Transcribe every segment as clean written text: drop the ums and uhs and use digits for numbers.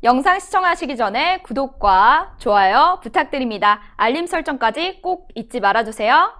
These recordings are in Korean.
영상 시청하시기 전에 구독과 좋아요 부탁드립니다. 알림 설정까지 꼭 잊지 말아주세요.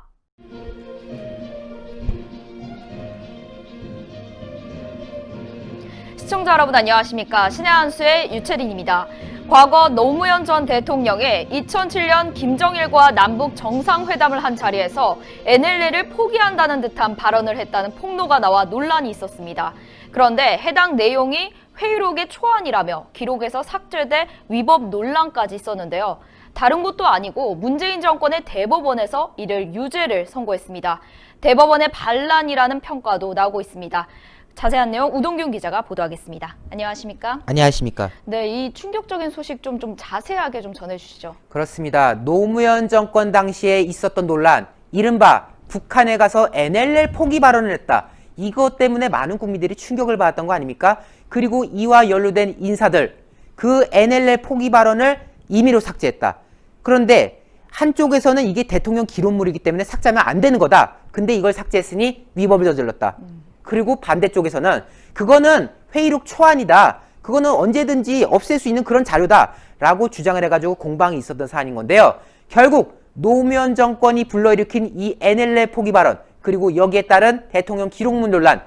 시청자 여러분 안녕하십니까? 신의 한수의 유채린입니다. 과거 노무현 전 대통령이 2007년 김정일과 남북 정상회담을 한 자리에서 NLL을 포기한다는 듯한 발언을 했다는 폭로가 나와 논란이 있었습니다. 그런데 해당 내용이 회의록의 초안이라며 기록에서 삭제돼 위법 논란까지 있었는데요. 다른 것도 아니고 문재인 정권의 대법원에서 이를 유죄를 선고했습니다. 대법원의 반란이라는 평가도 나오고 있습니다. 자세한 내용 우동균 기자가 보도하겠습니다. 안녕하십니까? 안녕하십니까? 네, 이 충격적인 소식 좀 자세하게 좀 전해주시죠. 그렇습니다. 노무현 정권 당시에 있었던 논란, 이른바 북한에 가서 NLL 포기 발언을 했다. 이것 때문에 많은 국민들이 충격을 받았던 거 아닙니까? 그리고 이와 연루된 인사들, 그 NLL 포기 발언을 임의로 삭제했다. 그런데 한쪽에서는 이게 대통령 기록물이기 때문에 삭제하면 안 되는 거다. 근데 이걸 삭제했으니 위법을 저질렀다. 그리고 반대쪽에서는 그거는 회의록 초안이다. 그거는 언제든지 없앨 수 있는 그런 자료다. 라고 주장을 해가지고 공방이 있었던 사안인 건데요. 결국 노무현 정권이 불러일으킨 이 NLL 포기 발언, 그리고 여기에 따른 대통령 기록물 논란,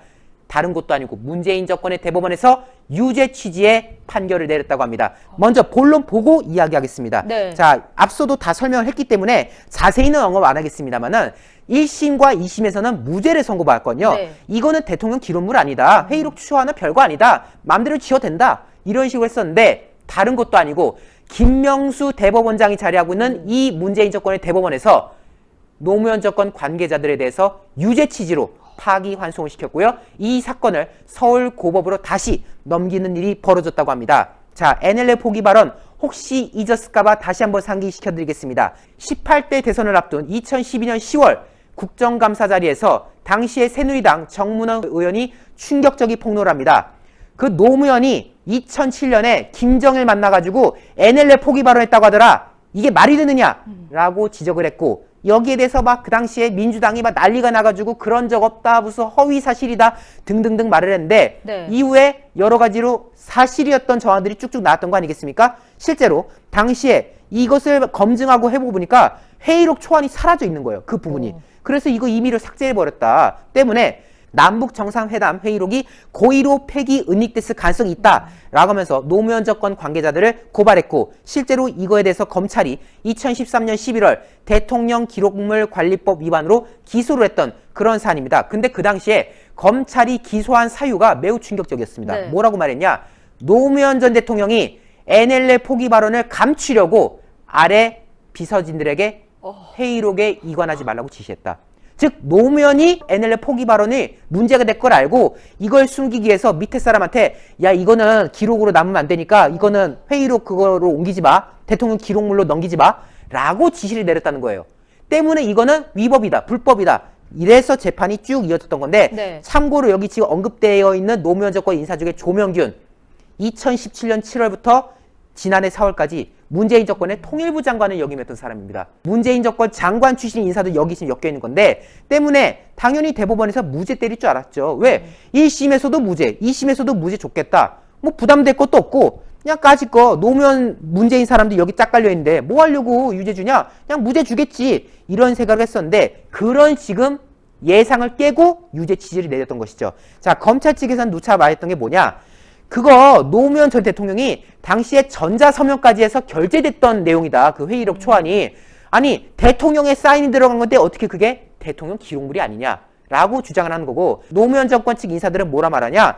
다른 것도 아니고 문재인 정권의 대법원에서 유죄 취지의 판결을 내렸다고 합니다. 먼저 본론 보고 이야기하겠습니다. 네. 자, 앞서도 다 설명을 했기 때문에 자세히는 언급 안 하겠습니다만은 1심과 2심에서는 무죄를 선고받았거든요. 네. 이거는 대통령 기록물 아니다. 회의록 추하는 별거 아니다. 마음대로 지어도 된다. 이런 식으로 했었는데 다른 것도 아니고 김명수 대법원장이 자리하고 있는 이 문재인 정권의 대법원에서 노무현 정권 관계자들에 대해서 유죄 취지로 파기환송을 시켰고요. 이 사건을 서울고법으로 다시 넘기는 일이 벌어졌다고 합니다. 자, NLL 포기 발언 혹시 잊었을까봐 다시 한번 상기시켜드리겠습니다. 18대 대선을 앞둔 2012년 10월 국정감사 자리에서 당시의 새누리당 정문원 의원이 충격적인 폭로를 합니다. 그 노무현이 2007년에 김정일 만나가지고 NLL 포기 발언했다고 하더라. 이게 말이 되느냐? 라고 지적을 했고 여기에 대해서 막 그 당시에 민주당이 막 난리가 나가지고 그런 적 없다, 무슨 허위 사실이다 등등등 말을 했는데 네. 이후에 여러 가지로 사실이었던 정황들이 쭉쭉 나왔던 거 아니겠습니까? 실제로 당시에 이것을 검증하고 해보니까 회의록 초안이 사라져 있는 거예요. 그 부분이. 그래서 이거 임의로 삭제해버렸다 때문에 남북 정상회담 회의록이 고의로 폐기 은닉됐을 가능성이 있다라고 하면서 노무현 정권 관계자들을 고발했고 실제로 이거에 대해서 검찰이 2013년 11월 대통령 기록물 관리법 위반으로 기소를 했던 그런 사안입니다. 근데 그 당시에 검찰이 기소한 사유가 매우 충격적이었습니다. 네. 뭐라고 말했냐? 노무현 전 대통령이 NLL 포기 발언을 감추려고 아래 비서진들에게 회의록에 이관하지 말라고 지시했다. 즉 노무현이 NLL 포기 발언이 문제가 될 걸 알고 이걸 숨기기 위해서 밑에 사람한테 야 이거는 기록으로 남으면 안 되니까 이거는 회의록 그거로 옮기지 마. 대통령 기록물로 넘기지 마. 라고 지시를 내렸다는 거예요. 때문에 이거는 위법이다. 불법이다. 이래서 재판이 쭉 이어졌던 건데 네. 참고로 여기 지금 언급되어 있는 노무현 정권 인사 중에 조명균 2017년 7월부터 지난해 4월까지 문재인 정권의 통일부 장관을 역임했던 사람입니다. 문재인 정권 장관 출신 인사도 여기 지금 엮여 있는 건데 때문에 당연히 대법원에서 무죄 때릴 줄 알았죠. 왜? 1심에서도 무죄, 2심에서도 무죄 줬겠다. 뭐 부담될 것도 없고 그냥 까짓 거 노무현 문재인 사람들 여기 짝 깔려 있는데 뭐 하려고 유죄 주냐? 그냥 무죄 주겠지. 이런 생각을 했었는데 그런 지금 예상을 깨고 유죄 취지를 내렸던 것이죠. 자, 검찰 측에서는 누차 말했던 게 뭐냐? 그거 노무현 전 대통령이 당시에 전자서명까지 해서 결재됐던 내용이다. 그 회의록 초안이. 아니 대통령의 사인이 들어간 건데 어떻게 그게 대통령 기록물이 아니냐라고 주장을 하는 거고 노무현 정권 측 인사들은 뭐라 말하냐.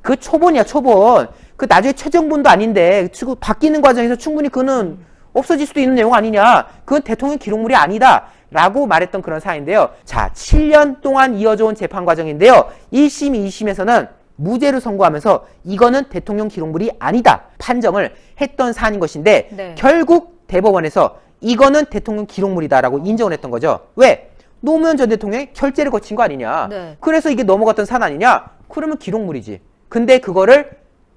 그 초본이야 초본. 그 나중에 최종본도 아닌데 바뀌는 과정에서 충분히 그는 없어질 수도 있는 내용 아니냐. 그건 대통령 기록물이 아니다. 라고 말했던 그런 사안인데요. 자, 7년 동안 이어져 온 재판 과정인데요. 1심, 2심에서는 무죄를 선고하면서 이거는 대통령 기록물이 아니다 판정을 했던 사안인 것인데 네. 결국 대법원에서 이거는 대통령 기록물이다라고 인정을 했던 거죠. 왜? 노무현 전 대통령이 결재를 거친 거 아니냐. 네. 그래서 이게 넘어갔던 사안 아니냐. 그러면 기록물이지. 근데 그거를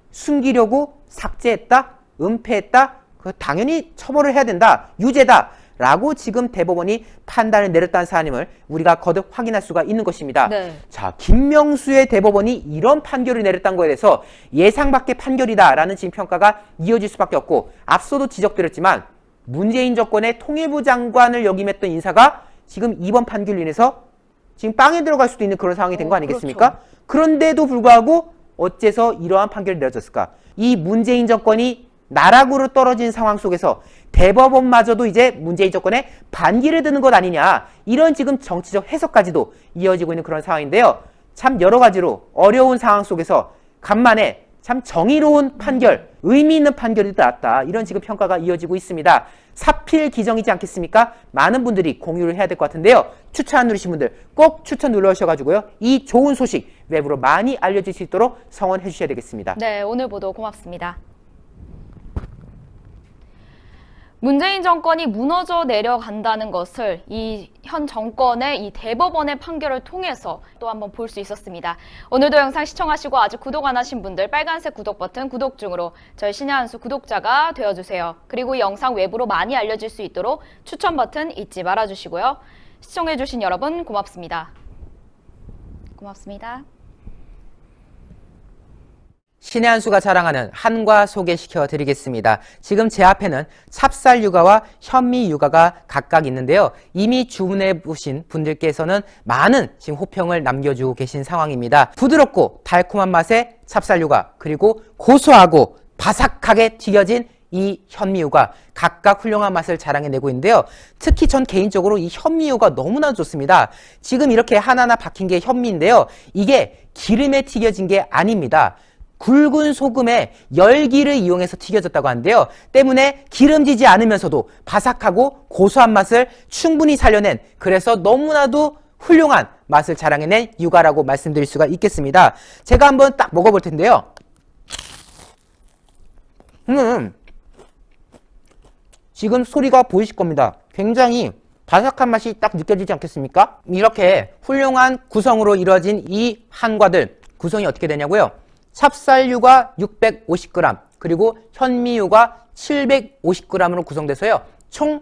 숨기려고 삭제했다, 은폐했다, 당연히 처벌을 해야 된다, 유죄다 라고 지금 대법원이 판단을 내렸다는 사안임을 우리가 거듭 확인할 수가 있는 것입니다. 네. 자, 김명수의 대법원이 이런 판결을 내렸다는 거에 대해서 예상 밖의 판결이다라는 지금 평가가 이어질 수밖에 없고, 앞서도 지적드렸지만 문재인 정권의 통일부 장관을 역임했던 인사가 지금 이번 판결로 인해서 지금 빵에 들어갈 수도 있는 그런 상황이 된 거 아니겠습니까? 그렇죠. 그런데도 불구하고 어째서 이러한 판결이 내려졌을까? 이 문재인 정권이 나락으로 떨어진 상황 속에서 대법원마저도 이제 문재인 정권의 반기를 드는 것 아니냐, 이런 지금 정치적 해석까지도 이어지고 있는 그런 상황인데요. 참 여러 가지로 어려운 상황 속에서 간만에 참 정의로운 판결, 의미 있는 판결이 나왔다, 이런 지금 평가가 이어지고 있습니다. 사필 기정이지 않겠습니까? 많은 분들이 공유를 해야 될 것 같은데요. 추천 안 누르신 분들 꼭 추천 눌러주셔가지고요, 이 좋은 소식 외부로 많이 알려질 수 있도록 성원해 주셔야 되겠습니다. 네, 오늘 보도 고맙습니다. 문재인 정권이 무너져 내려간다는 것을 이 현 정권의 이 대법원의 판결을 통해서 또 한번 볼 수 있었습니다. 오늘도 영상 시청하시고 아직 구독 안 하신 분들 빨간색 구독 버튼 구독 중으로 저희 신의 한 수 구독자가 되어주세요. 그리고 이 영상 외부로 많이 알려질 수 있도록 추천 버튼 잊지 말아주시고요. 시청해주신 여러분 고맙습니다. 고맙습니다. 신의 한 수가 자랑하는 한과 소개시켜 드리겠습니다. 지금 제 앞에는 찹쌀 육아와 현미 육아가 각각 있는데요. 이미 주문해 보신 분들께서는 많은 지금 호평을 남겨주고 계신 상황입니다. 부드럽고 달콤한 맛의 찹쌀 육아, 그리고 고소하고 바삭하게 튀겨진 이 현미유가 각각 훌륭한 맛을 자랑해내고 있는데요. 특히 전 개인적으로 이 현미유가 너무나 좋습니다. 지금 이렇게 하나하나 박힌 게 현미인데요. 이게 기름에 튀겨진 게 아닙니다. 굵은 소금에 열기를 이용해서 튀겨졌다고 하는데요. 때문에 기름지지 않으면서도 바삭하고 고소한 맛을 충분히 살려낸, 그래서 너무나도 훌륭한 맛을 자랑해낸 육아라고 말씀드릴 수가 있겠습니다. 제가 한번 딱 먹어볼 텐데요. 지금 소리가 보이실 겁니다. 굉장히 바삭한 맛이 딱 느껴지지 않겠습니까? 이렇게 훌륭한 구성으로 이루어진 이 한과들 구성이 어떻게 되냐고요? 찹쌀유가 650g, 그리고 현미유가 750g으로 구성돼서요, 총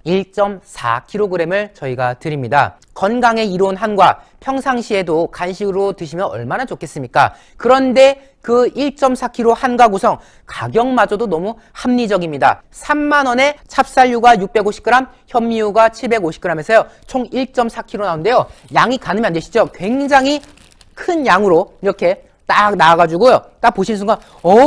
1.4kg을 저희가 드립니다. 건강에 이로운 한과, 평상시에도 간식으로 드시면 얼마나 좋겠습니까? 그런데 그 1.4kg 한과 구성 가격마저도 너무 합리적입니다. 3만원에 찹쌀유가 650g, 현미유가 750g에서요 총 1.4kg 나오는데요. 양이 가늠이 안 되시죠? 굉장히 큰 양으로 이렇게 딱 나와가지고요, 딱 보시는 순간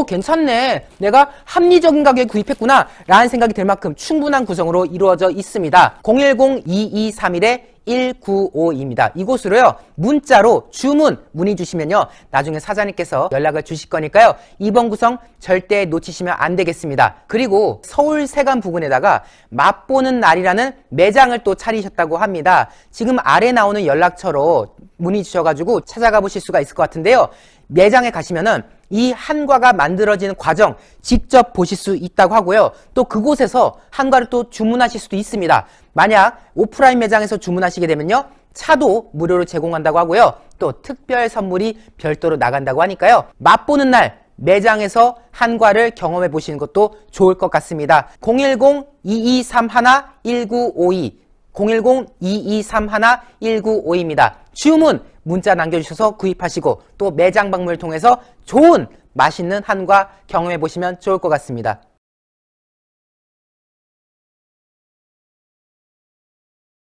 괜찮네, 내가 합리적인 가격에 구입했구나 라는 생각이 들 만큼 충분한 구성으로 이루어져 있습니다. 010-2231-1952입니다. 이곳으로요 문자로 문의 주시면요, 나중에 사장님께서 연락을 주실 거니까요, 이번 구성 절대 놓치시면 안 되겠습니다. 그리고 서울 세관 부근에다가 맛보는 날이라는 매장을 또 차리셨다고 합니다. 지금 아래 나오는 연락처로 문의 주셔가지고 찾아가 보실 수가 있을 것 같은데요, 매장에 가시면은 이 한과가 만들어지는 과정 직접 보실 수 있다고 하고요. 또 그곳에서 한과를 또 주문하실 수도 있습니다. 만약 오프라인 매장에서 주문하시게 되면요, 차도 무료로 제공한다고 하고요. 또 특별 선물이 별도로 나간다고 하니까요, 맛보는 날 매장에서 한과를 경험해 보시는 것도 좋을 것 같습니다. 010-2231-1952 010-2231-1952입니다. 주문 문자 남겨주셔서 구입하시고 또 매장 방문을 통해서 좋은 맛있는 한과 경험해 보시면 좋을 것 같습니다.